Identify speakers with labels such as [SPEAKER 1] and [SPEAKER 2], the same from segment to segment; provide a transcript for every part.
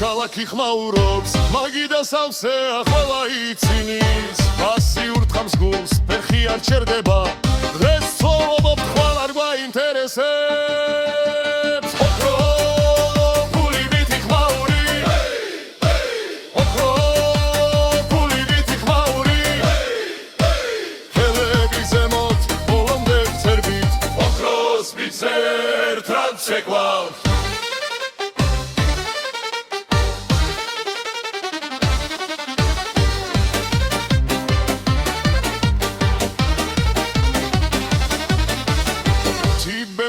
[SPEAKER 1] ქალაქი ხმაურობს, მაგიდა სავსე ახლა ცინის, პასიურ თხამს გულს ფეხი არ ჩერდება, დღეს ცხოვრობ ხვალ არ გვაინტერესებს. ოქრო ფული ვითი ხმაური, ოქრო ფული ვითი ხმაური, ხელები ზემოთ ბოლომდე ვწერბით, ოქროს ვიცერთ რაც შეგვაქვს.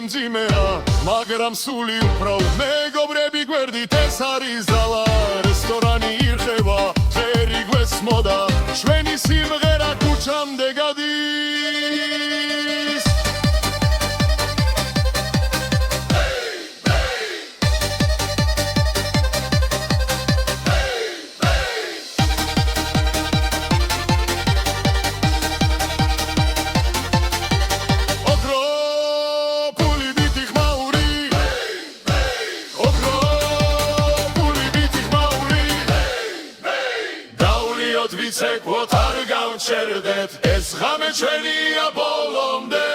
[SPEAKER 1] მძიმეა, მაგრამ სული უფრო მეგობრები გვერდით ეს არის ზალა, რესტორანი ირხევა, ხერი გვესმოდა, ჩვენი სიმღერა ქუჩამდე გადის. ვიცეკვოთ არ გავჩერდეთ, ეს ღამე ჩვენია ბოლომდე.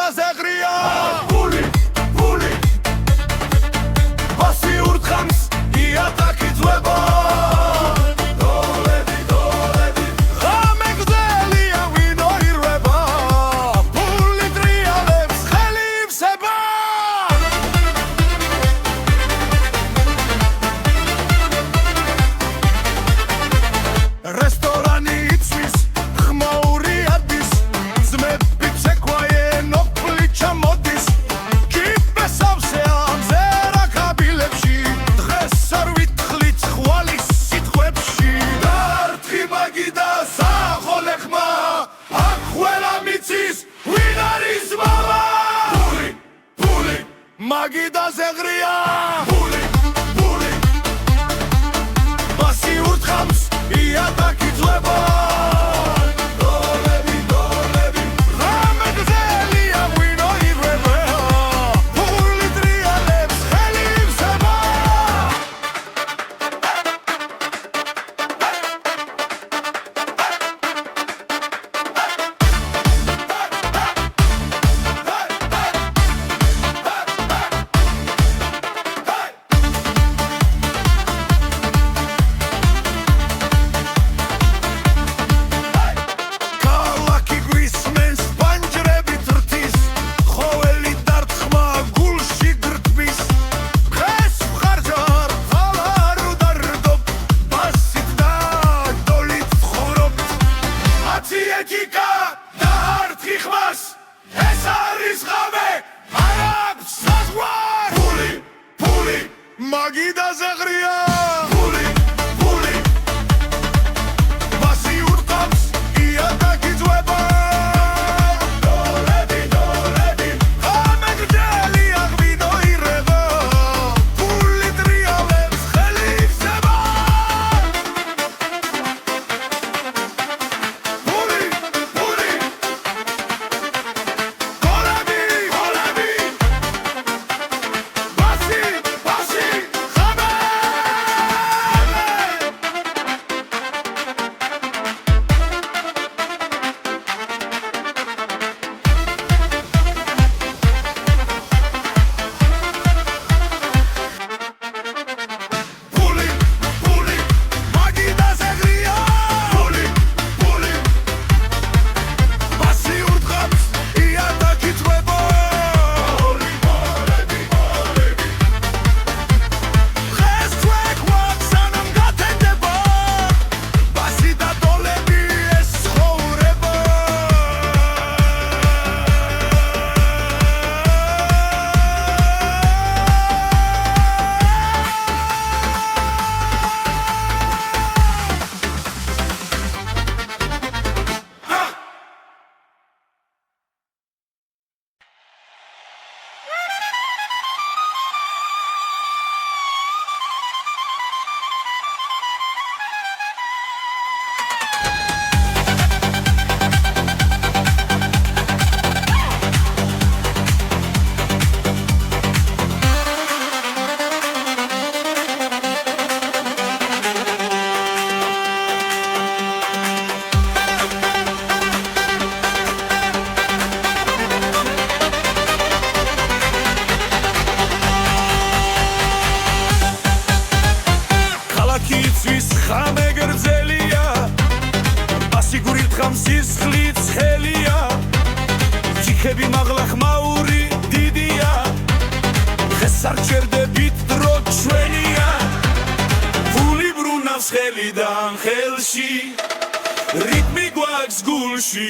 [SPEAKER 1] მაგიდაზე ღრია ფული ბასი ურთხამს იატაკი ძვება მაგიდაზე ღრია ფული ბასი ურთხამს იატაკი ძვება მაგიდაზე ღრია ფული ბასი ურთხამს იატაკი ძვება ამეგდელია ღვინო ირება ფული ტრიალებს ხელი იხსება ფული სისხლით ხელია ჩიქები მაღლა ხმაური დიდია დღეს არ ჩერდებით დრო ჩვენია ფული ბრუნავს ხელიდან ხელში რიტმი გვაქვს გულში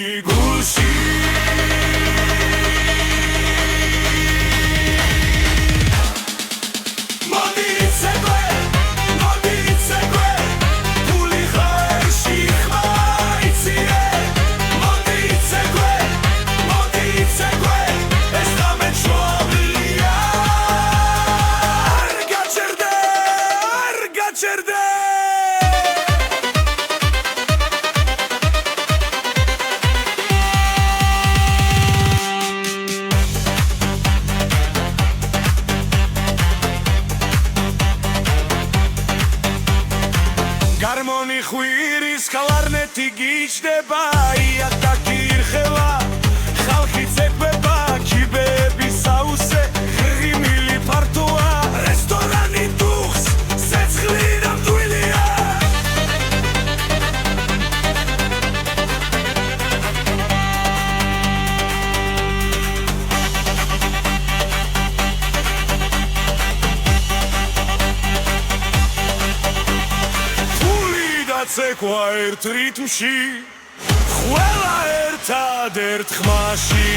[SPEAKER 1] გარმონი ხვირის კლარნეტი გიჩდება იატაკი ირხევა ხალხი ცეკვება ცეკვა ერთ რიტმში ყველა ერთადერთ ხმაში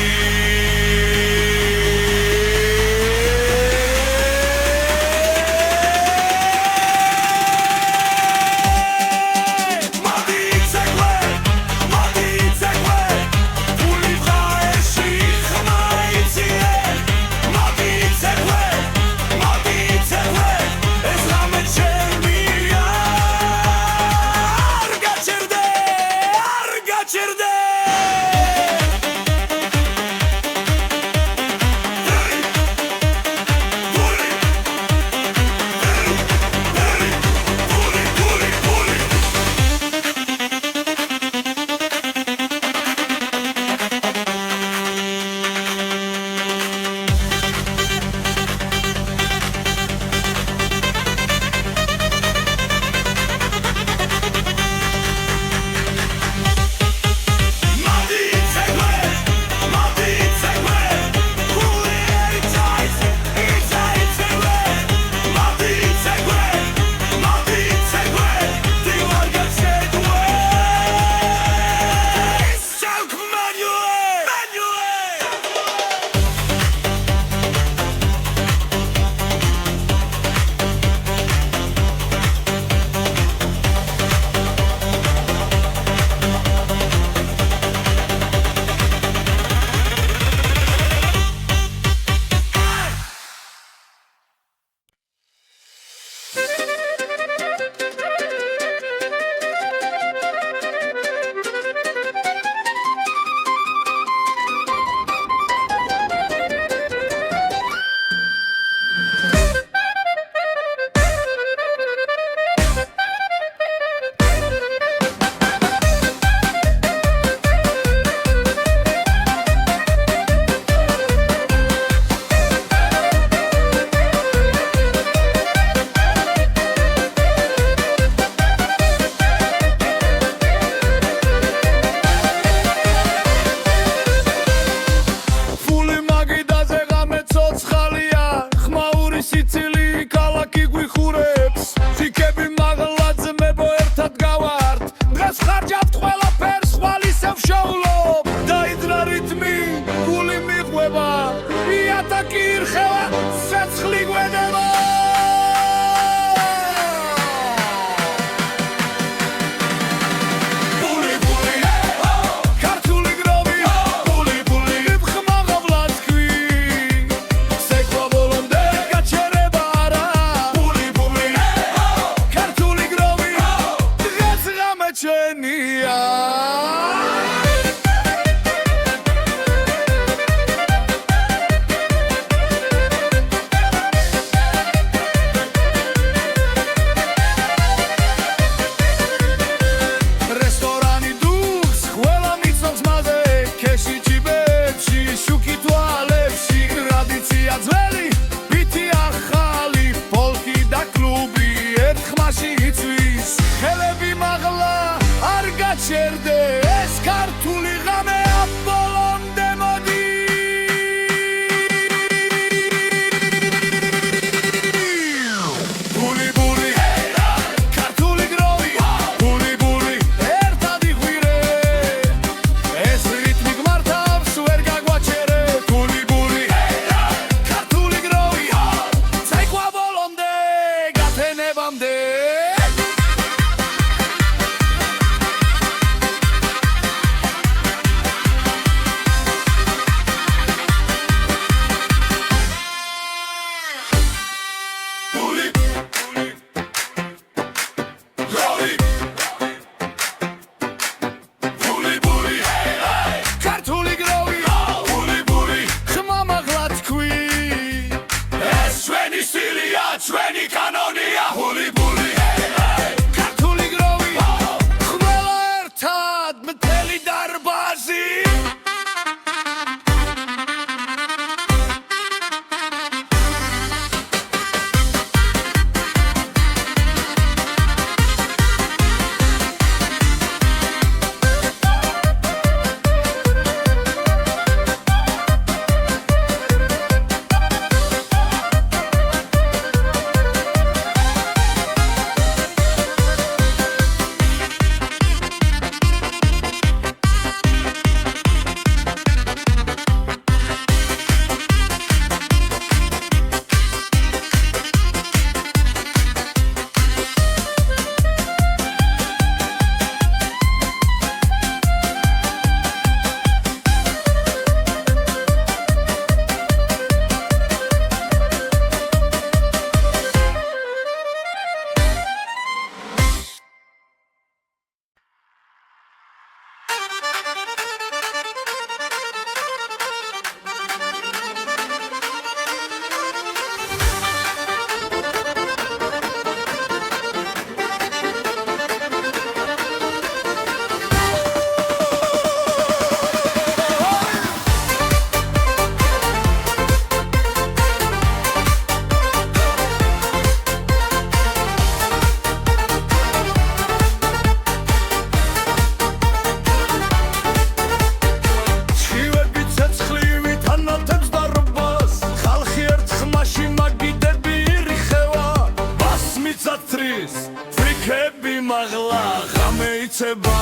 [SPEAKER 1] ოცება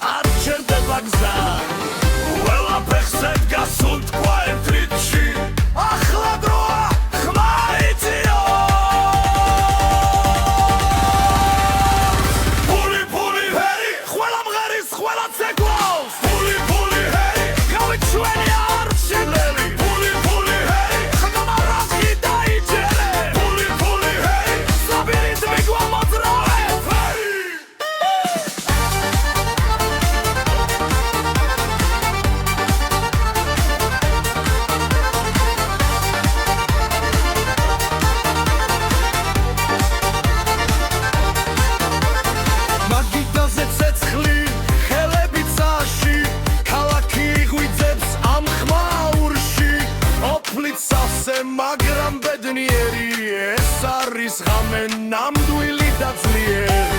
[SPEAKER 1] არ ჩერდება გზა ყველა ფეხზე დგას უთქვა ერთ რიცხვი ახლა დროა ხმა იწიო ფული ჰერი ყველა მღერის ყველა ცეკვავს ფული ჰერი გავით ჩვენი არჩილელი ფული ჰერი ხმა რაზი დაიჯერე ფული ჰერი საბირითმი გვამოძრავე მაგრამ ბედნიერი ეს არის ღამე ნამდვილი და ძლიერი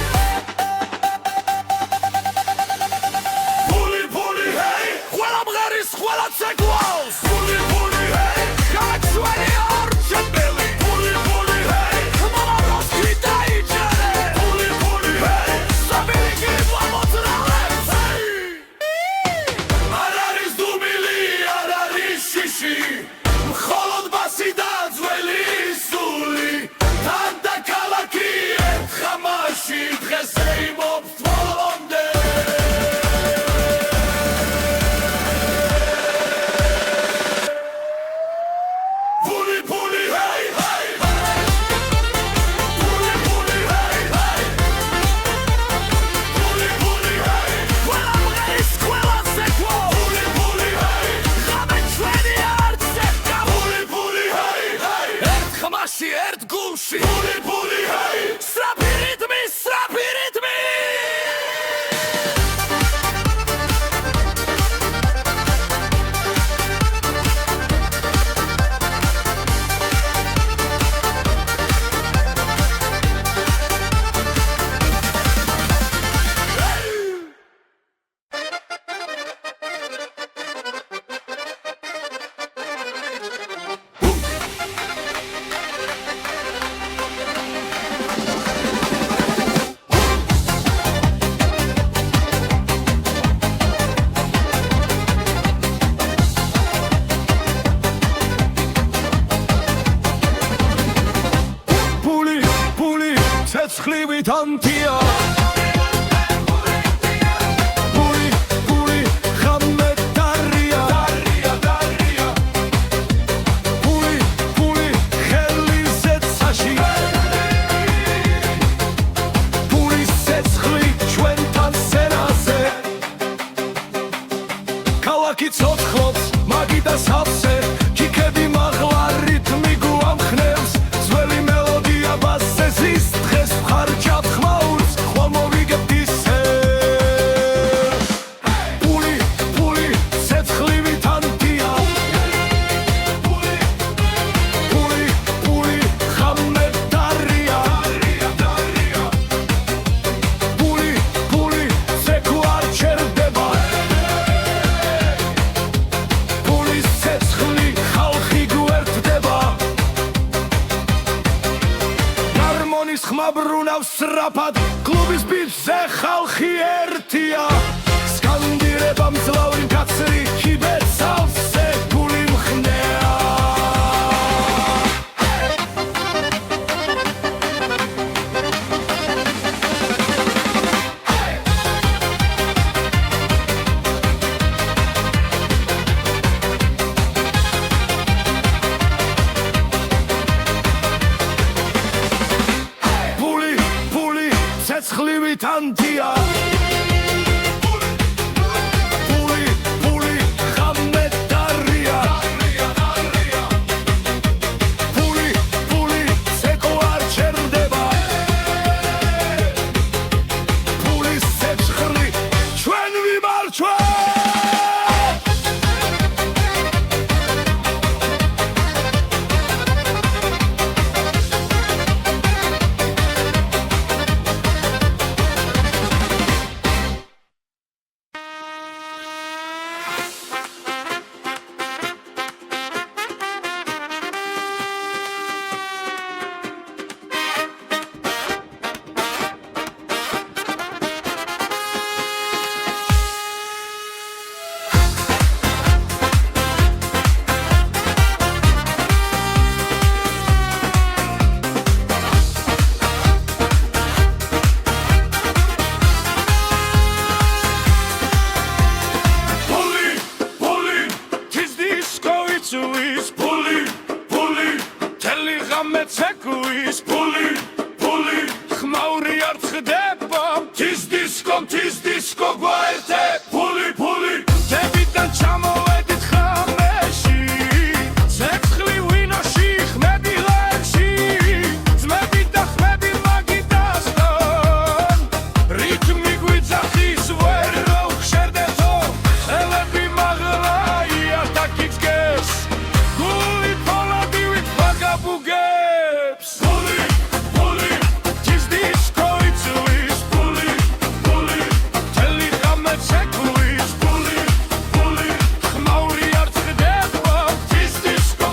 [SPEAKER 1] ფული ჰეი ყველა მღერის ყველა ცეკვავს ფული ჰეი გაჩვენი არჩეველი ფული ჰეი ხმა რაზი დაიჯერე ფული ჰეი საბირითმი გვამოძრავე არ არის დუმილი არ არის შიში მხოლოდ ბასი და ძველი სული თან და ქალაქი ერთ ხამაში დღეს ეიმობს ბოლომდე ფული ჰეი ჰეი ფული ჰეი ჰეი ფული ჰეი ყველა მღერის ყველა ცეკვა ფული ჰეი ღამე ჩვენი არჩევდა ფული ჰეი ერთ ხმაში ერთ გულში ფული ჰეი სწრაფი რიტმი ცეცხლივით ანთია ფული ხამე დარია ფული ხელი ზეცაში ფულის ცეცხლი ჩვენთან სენაზე ქალაქი ცოცხლობს მაგი და სავსე ჩიქები მაღლა რითმი გვამხნევს ძველი მელოდია ბასზე ზის დღეს ხარჯავ ხმაურს ხვალ მოვიგებთ ისე ფული ცეცხლივით ანთია ფული ხამე დარია ფული ცეკვა არ ჩერდება ფულის ცეცხლი ხალხი გვერდდება გარმონის ხმა ბრუნავს სწრაფად კლუბის ბიჭზე ხალხი ერთია სკანდირება მძლავრი მკაცრი ჩიბეთ სავსე ფული მხნეა ფული ცეცხლივით ანთია ფული ხამე დარია ფული ცეკვა არ ჩერდება ფულის ცეცხლი ჩვენ ვიმარჩვევ გამეცეკვის ფული ხმაური არ ცხდება tis disco გვაერთე ფული დებიდან ჩამოვედით ხამეში ცეცხლი ვინოში ხმები ლერში ძმები და ხმები მაგიდასთან რითმი გვიძახის ვერ რო ხშერდეთო ხელები მაღლაია დაკიდგეს გული ფოლადივით ბაგაბუგებს ფული tis disco იწვის ფული თელი გამეცეკვის ფული ხმაური არ ცხდება tis disco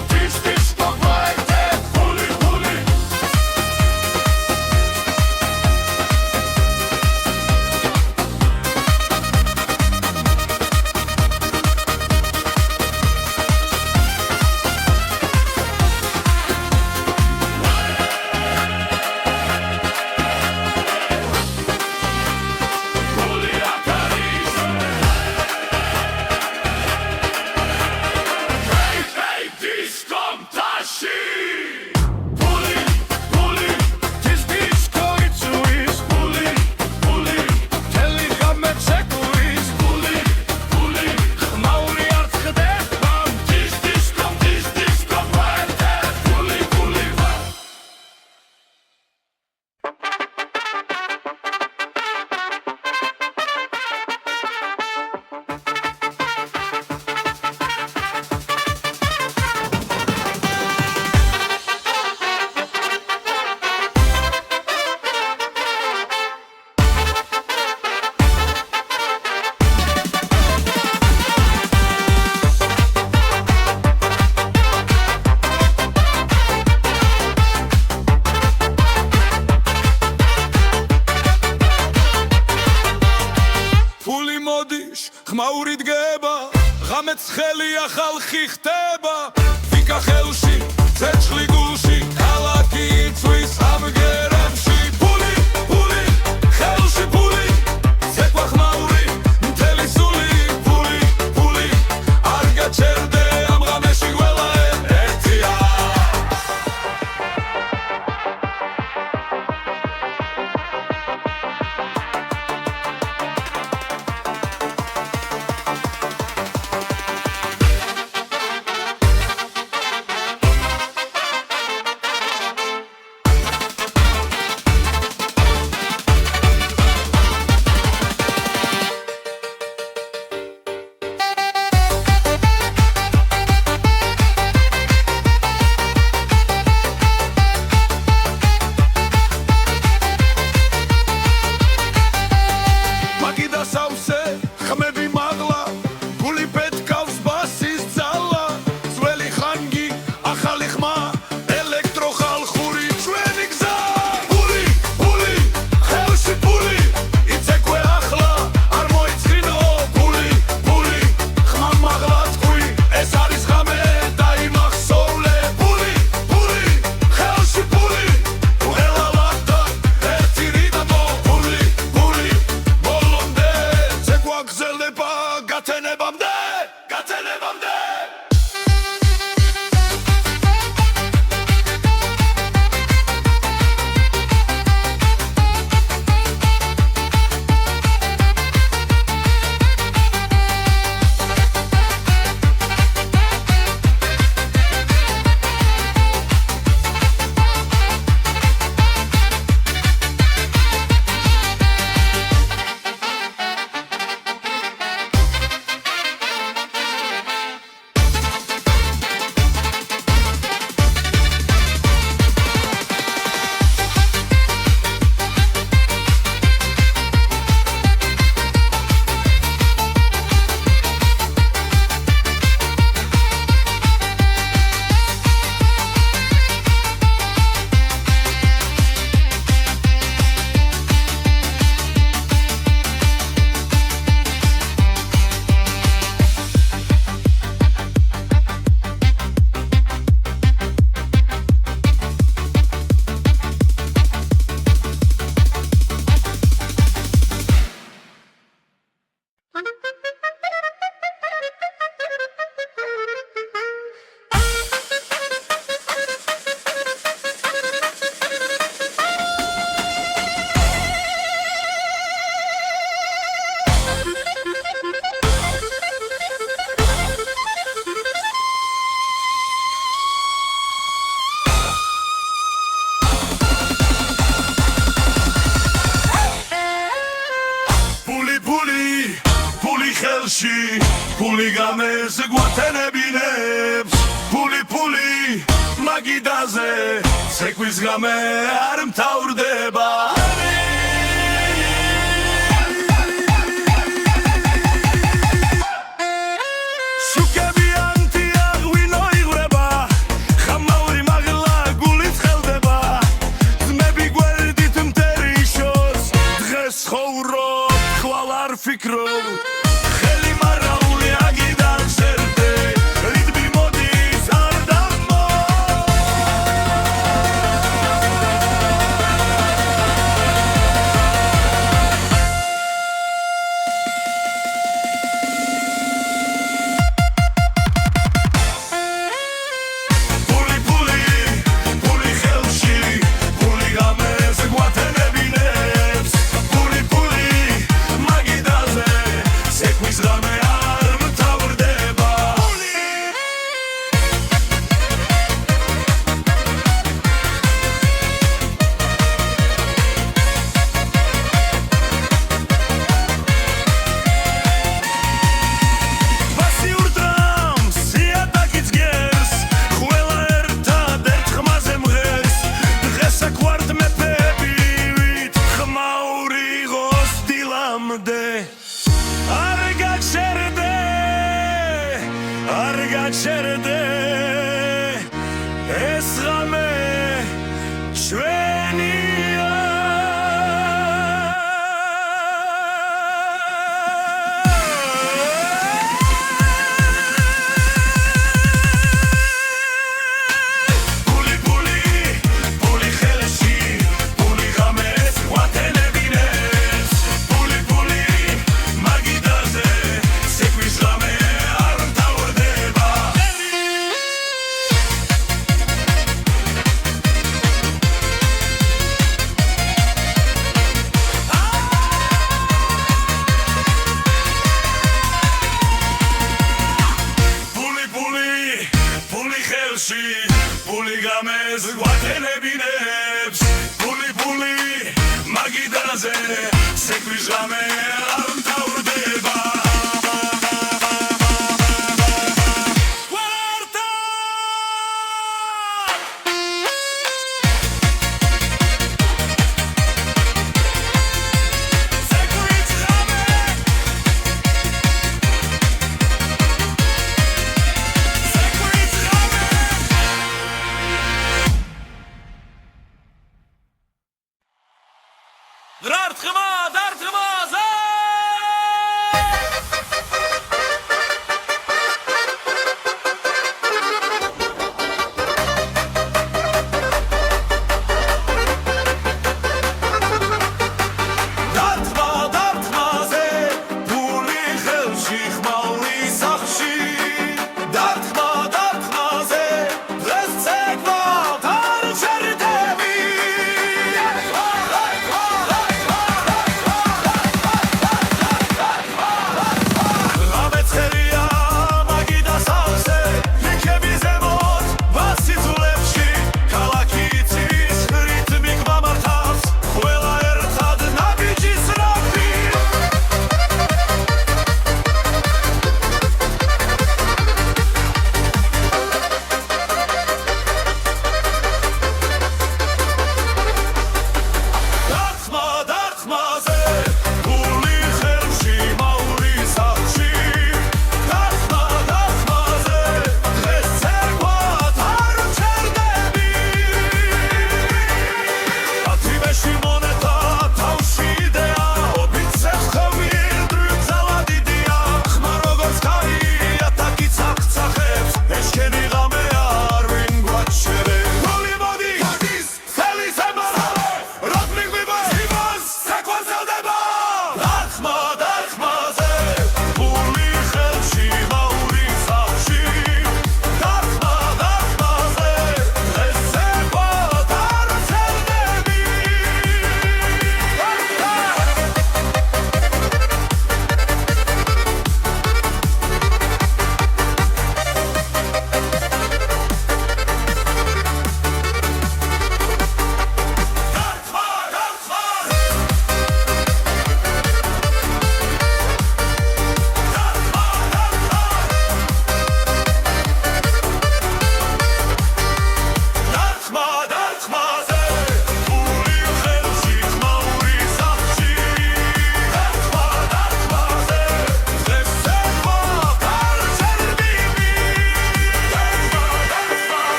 [SPEAKER 1] გვაერთე ფული მოდის ხმაური დგება ღამეც ხელია ხალხი ხდება ვიკა ხელში ცეცხლი გულში ქალაქი იწვის ამგერებში ფული ხელში ფული ცეკვა ხმაური მთელი სული ფული არ გაჩერდე ამ ღამეში ყველა ერთია ხელში ფული გამეს გვათენებინებს ფული მაგიდაზე ცეკვის გამე არ მთავრდება Fikro Kheli marauli agidan serte ritmi modis ardamo Puli khelshi puli games guatenebinebs Argacherde esrame shvenia Puli khelshi puli games guatenebinebs puli magidaze sekvis game Puli games guatenebinebs Puli magidaze sekvis game ar mtavrdeba Dartgema,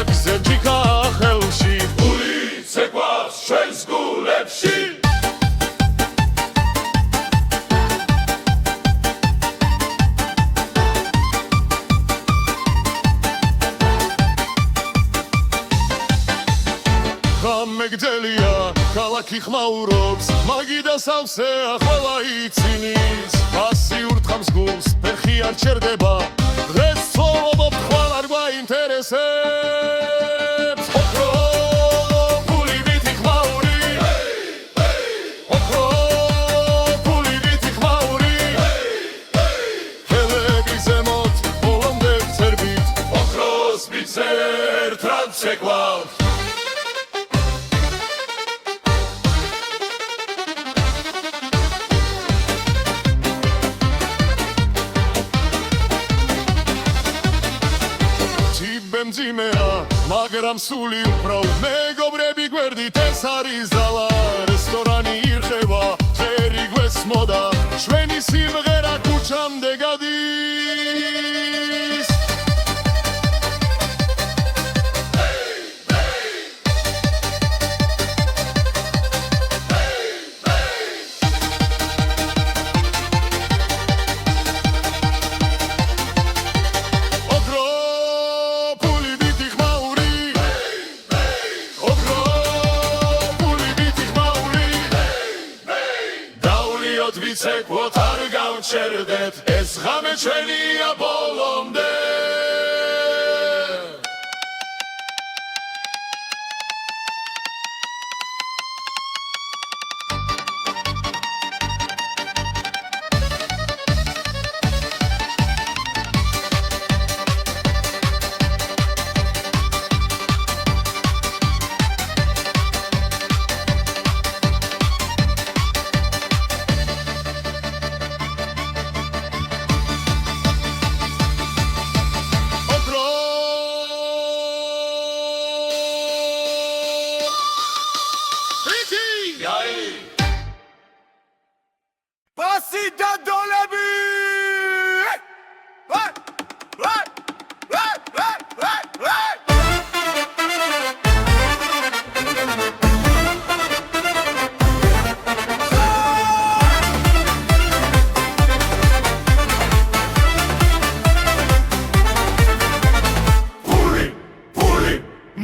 [SPEAKER 2] გაგზე ჯიქა ხელში ფული ცეკვავს ჩვენს გულებში მეგძელია ქალაქი ხმაურობს მაგიდა სავსე ახლა ცინის ფასი ურთხავს გულს ფეხი არ ჩერდება დღეს ცხოვრობ ხვალ არ გვაინტერესებს ოქრო ფული ვითი ხმაური ოქრო ფული ვითი ხმაური ხელები ზემოთ ბოლომდე ცერბით ოქროს მიცერ ტრანსეკვავ მძიმეა მაგრამ სული უბრალ მეგობრები გვერდით ეს არის ძალა რესტორანი ირხევა წერი გვესმოდა ჩვენი სიმღერა ქუჩამდე გადის ვიცეკვოთ არ გავჩერდეთ ეს ღამე ჩვენია ბოლომდე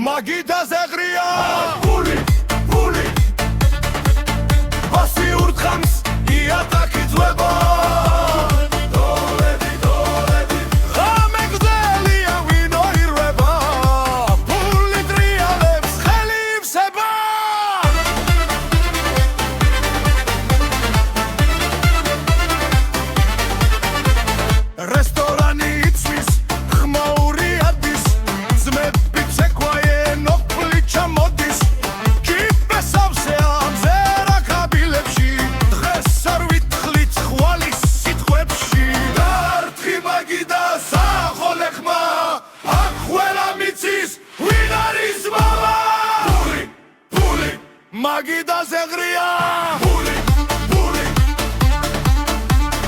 [SPEAKER 2] მაგიდა ზეღრია ფული ფული ვასი ურთხამს იატაკი ძვება დოლები დოლები ღამე გრძელია ვინო ირვება ფული ტრიალებს ხელი ივსება რესტორანი იცვის ხმაური ადის ძმები მაგიდა ზეღრია ფული ფული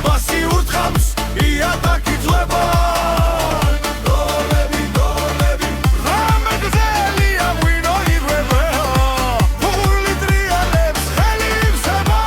[SPEAKER 2] ვასი ურთხამს იატაკი ძვება დოლები დოლები ღამე გრძელია ვინო ირვება ფული ტრიალებს ხელი ივსება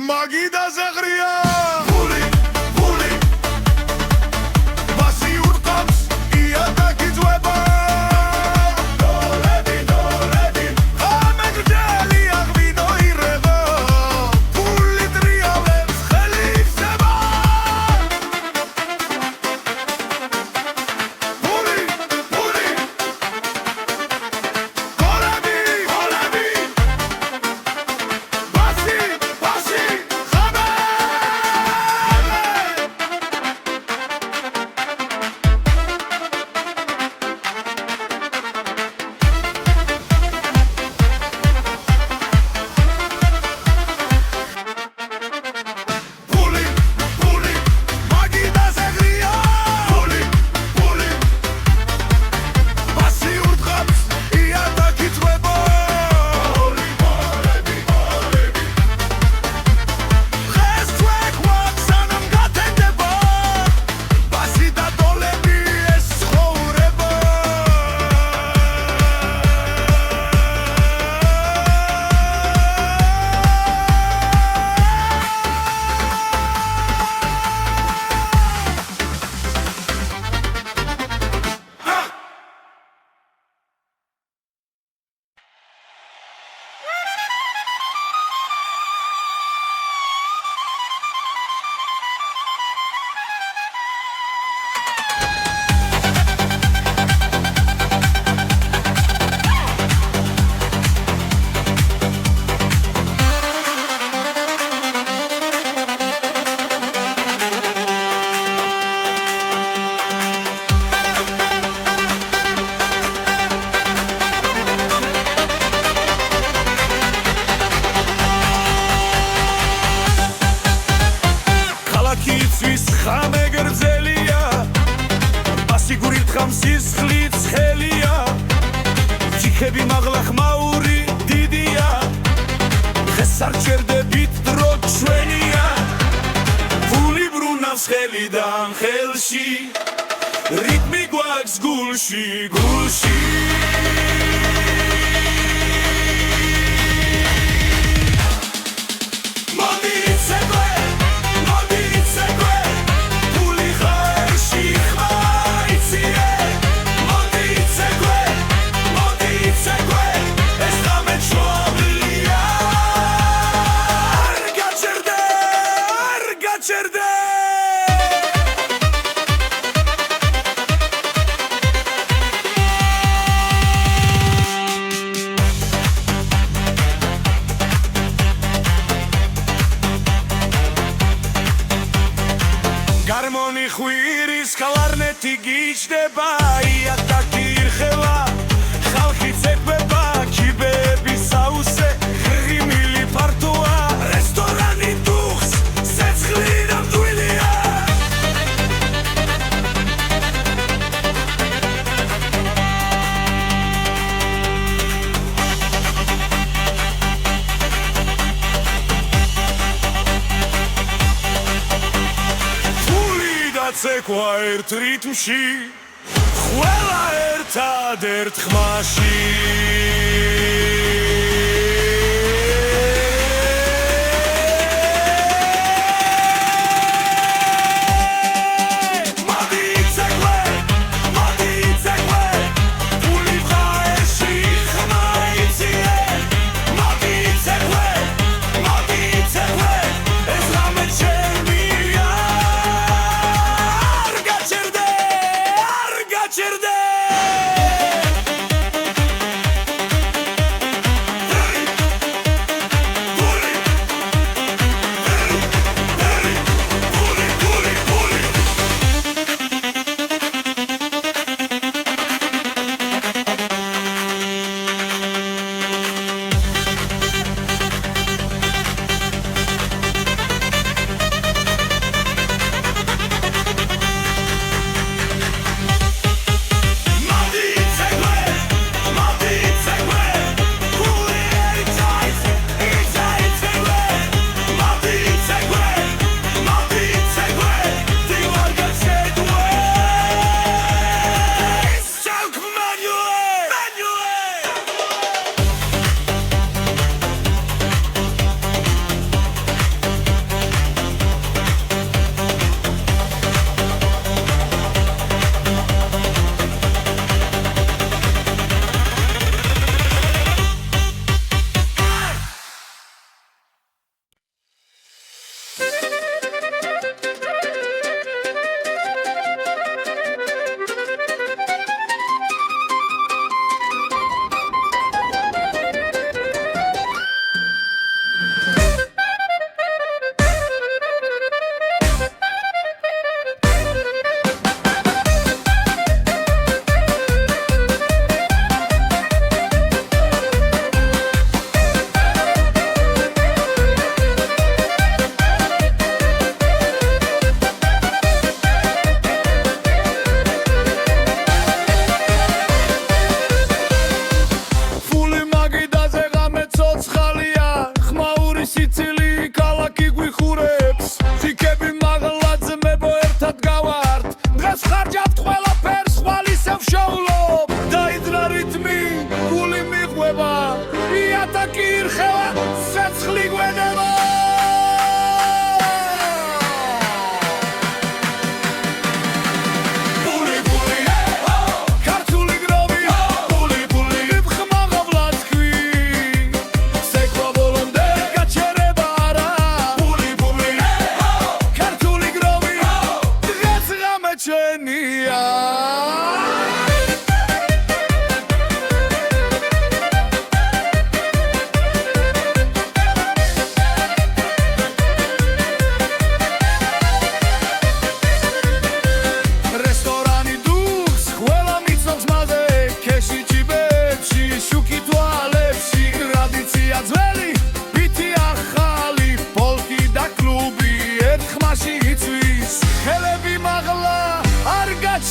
[SPEAKER 2] მაგიდა ზეღრია ფული ფული ვასი ურთხამს იატაკი ძვება დოლები დოლები ღამე გრძელია ვინო ირვება ფული ტრიალებს ხელი ივსება ფული ფული ერთხამ სისხლით ხელია ჯიქები მაღლა ხმაური დიდია დღეს არ ჩერდებით დრო ჩვენია ფული ბრუნავს ხელიდან ხელში რიტმი გვაქვს გულში გულში Гармონი ხვირის კლარნეტი გიჩდება იატაკი ირხევა ხალხი ცეკვება კიბეების საუსე ღიმილი ფართოა რესტორანი დუხს სეცხლი ნამდვილია ცეკვა ერთ რიტმში ყველა ერთად ერთ ხმაში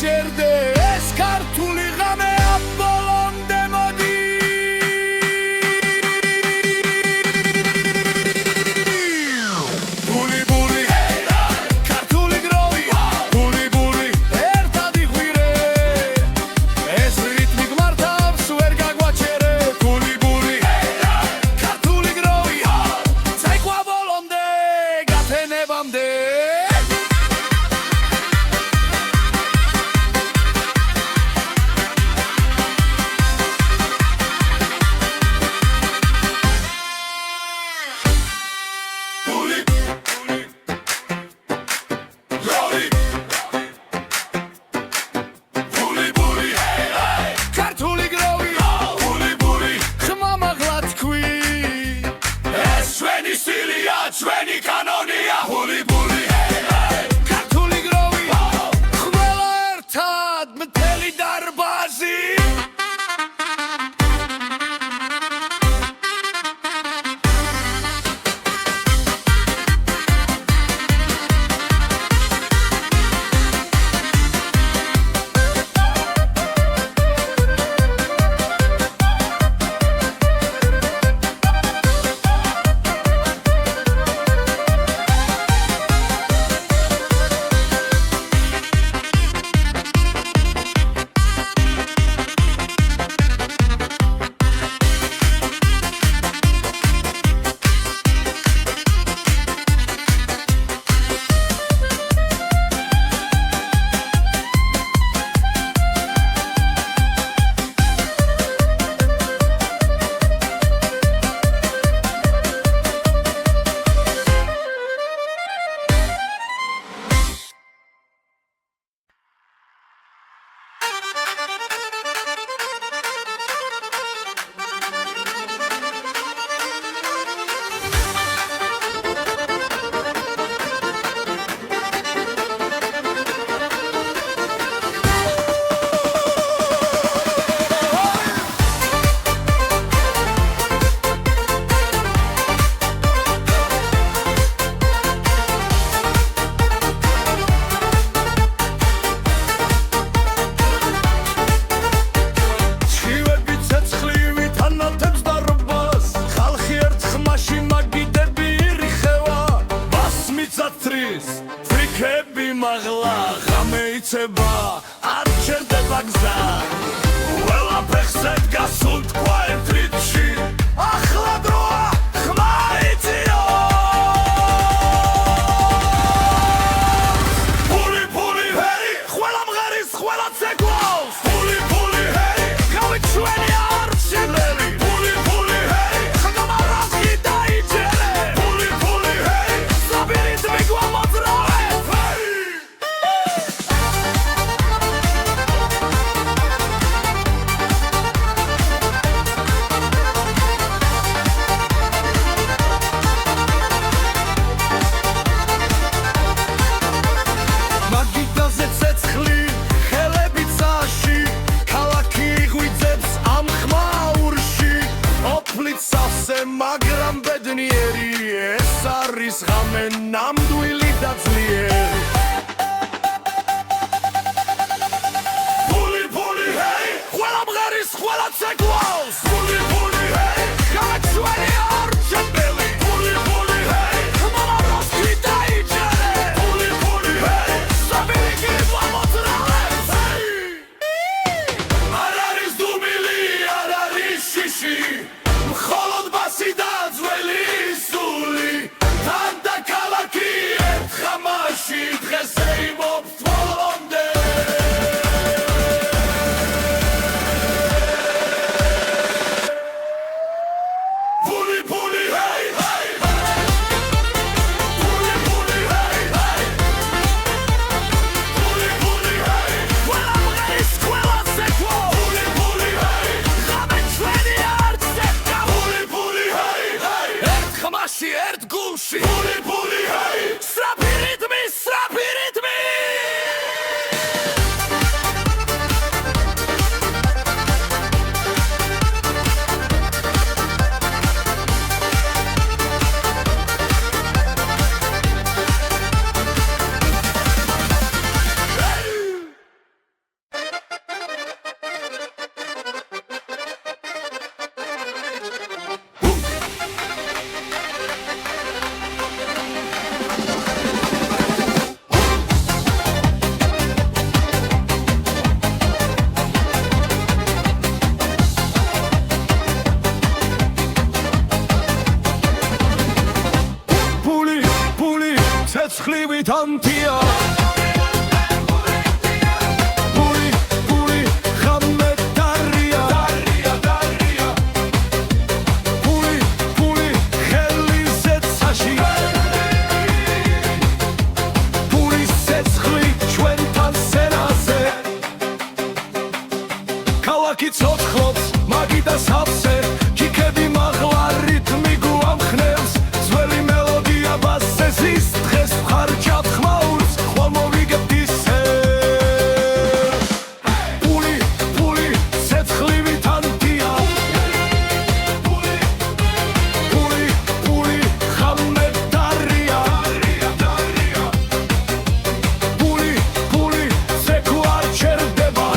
[SPEAKER 2] ჩერდე ეს ქართული ღამეა ბოლომდე მოდი ბული ქართული გროვი ბული ერთად იღვირე ეს რიტმი გმართავს ვერ გაგვაჩერე ბული ქართული გროვი ცეკვა ბოლომდე გაფენებამდე ქართული გროვი ბული ხმამაღლა თქვი ეს ჩვენი სტილია ჩვენი კანონია ბული ქართული გროვი ყველა ერთად მთელი დარბაზი ფრიქები მაღლა ღამე იცება არ ჩერდება გზა ყველა ფეხზე დგას უთქვა ერთ რიტმში ახლა დროა ხმა იწიო ბული ჰეი ყველა მღერის ყველა ცეკვავს ბული ჰეი გავი ჩვენი არჩილელი ბული ჰეი ხმა რაზი დაიჯერე ბული ჰეი საბირით მიგვამოძრავე მაგიდაზე ცეცხლი ხელები ცა ქალაქი ცოცხლობს მაგიდა სავსე ჩიქები მაღლა რითმი გვამხნევს ძველი მელოდია ბასზე ზის დღეს ვხარჯავთ ხმაურს ხვალ მოვიგებთ ისე პული პული ცეცხლივი თანდია პული პული პული ხამე დარია პული პული ზეკუ არ ჩერდება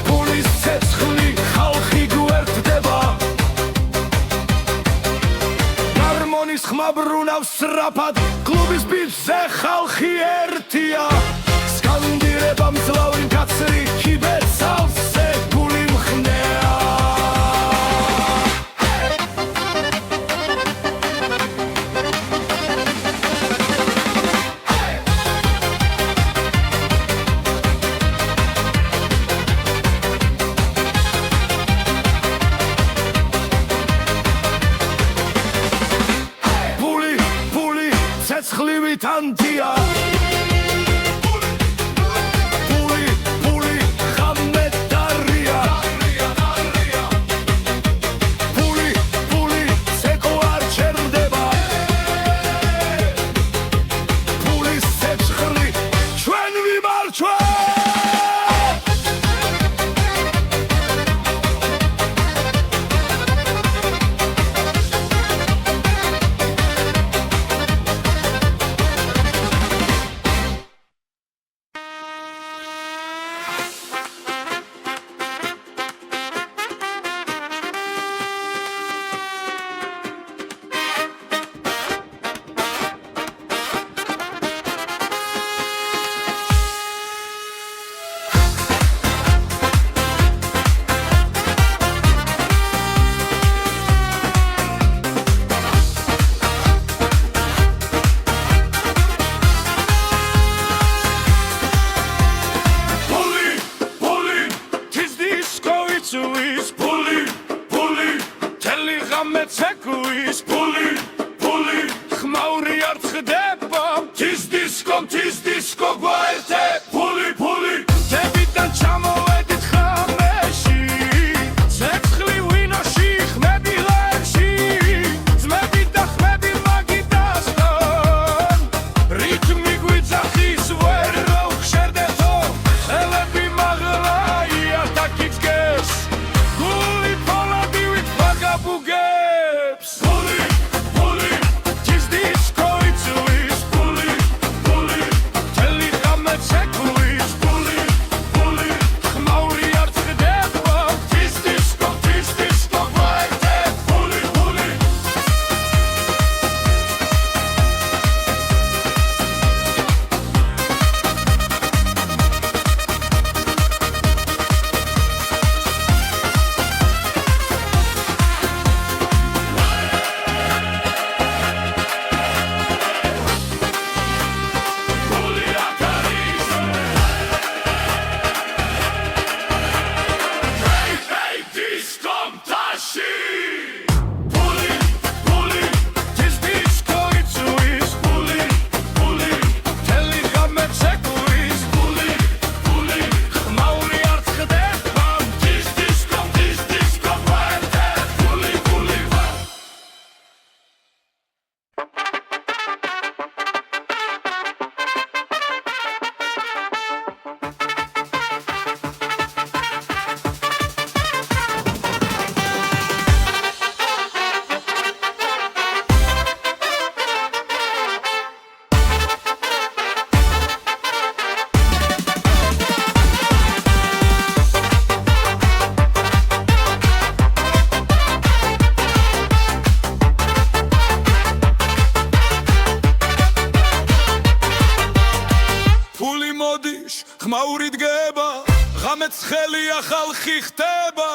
[SPEAKER 2] პულის ცეცხლი ხალხი გვერდდება გარმონის ხმა ბრუნავს სწრაფად კლუბის ბიჭზე ხალხი ერთია სკანდირება მძლავრი კაცრი ჩიბერ სავსე პული მხნეა პული პული ცეცხლივი თანდია პული პული ხამე დარია პული პული ზეკუ არ ჩერდება პულის ცეცხლი ჩვენ ვიმარჩვენთ Puli, puli, teli ghamet sekuis Puli, puli, khmauri ar txdeba Tis disco guaerte Puli, puli, tebitan chamo edit khameshi Sekhli winoshi khmedi lershi Zmedi da khmedi magidaston Ritmi guidzachis vero khsherdeto Elebi maglaia takitges Guli poladi with vagabugets Puli, puli, tis disco itzuis Puli, puli, teli ghamet sekuis Puli, puli, khmauri ar txdeba Tis disco guaerte Puli, puli Puli akaris Hey, disco tashi Puli, puli, tis disco itzuis Puli, puli, teli ghamet sekuis Puli, puli, khmauri ar txdeba Tis disco guaerte Puli, puli, Puli modish, khmauri dgeba Ghamet xelia khalqi xteba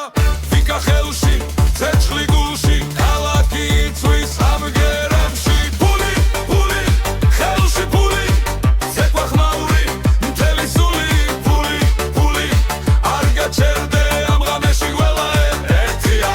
[SPEAKER 2] Vika xelshi, tseცხლი გულში ქალაქი იწვის ამ გერებში Puli, puli, xelshi puli ზეკვა ხმაური, მთელი სული Puli, puli, არ გაჩერდე ამ ღამეში ყველა ერთია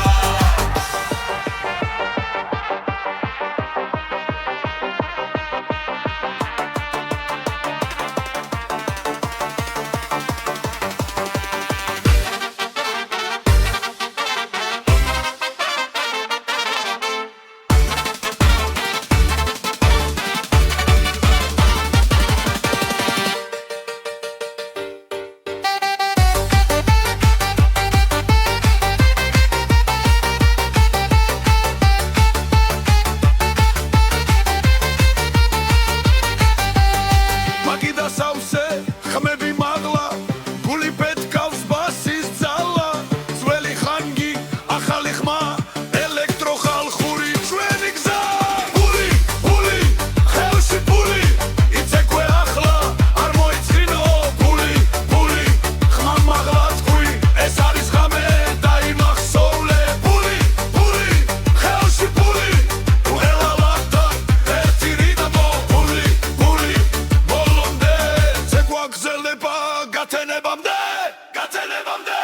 [SPEAKER 2] გათენებამდე გათენებამდე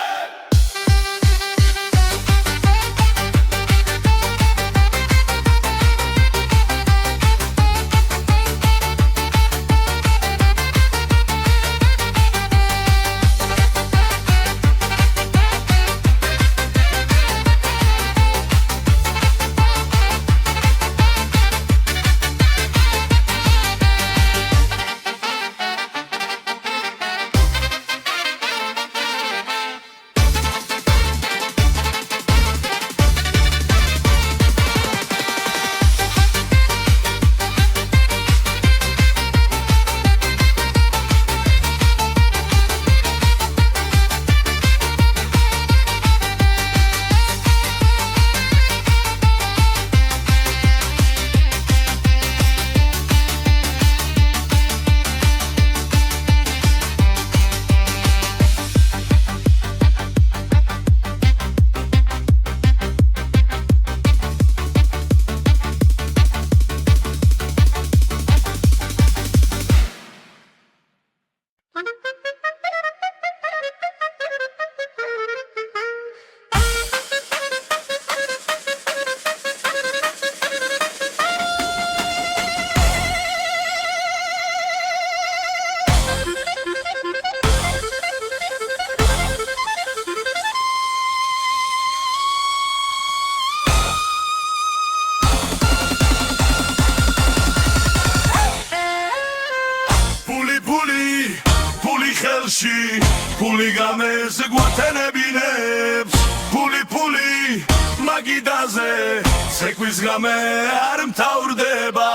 [SPEAKER 2] ფული გამეს გვათენებინებს ფული მაგიდაზე ცეკვის გამე არ მთავრდება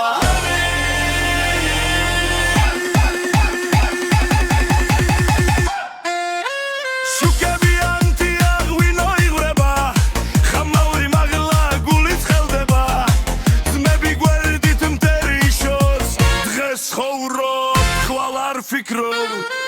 [SPEAKER 2] შუკები ანტია ღვინო იღვრება ხამაური მაღლა გულით ხელდება ძმები გვერდით მტერი შორს დღეს ხოვრობ ხვალ არ ფიქრობ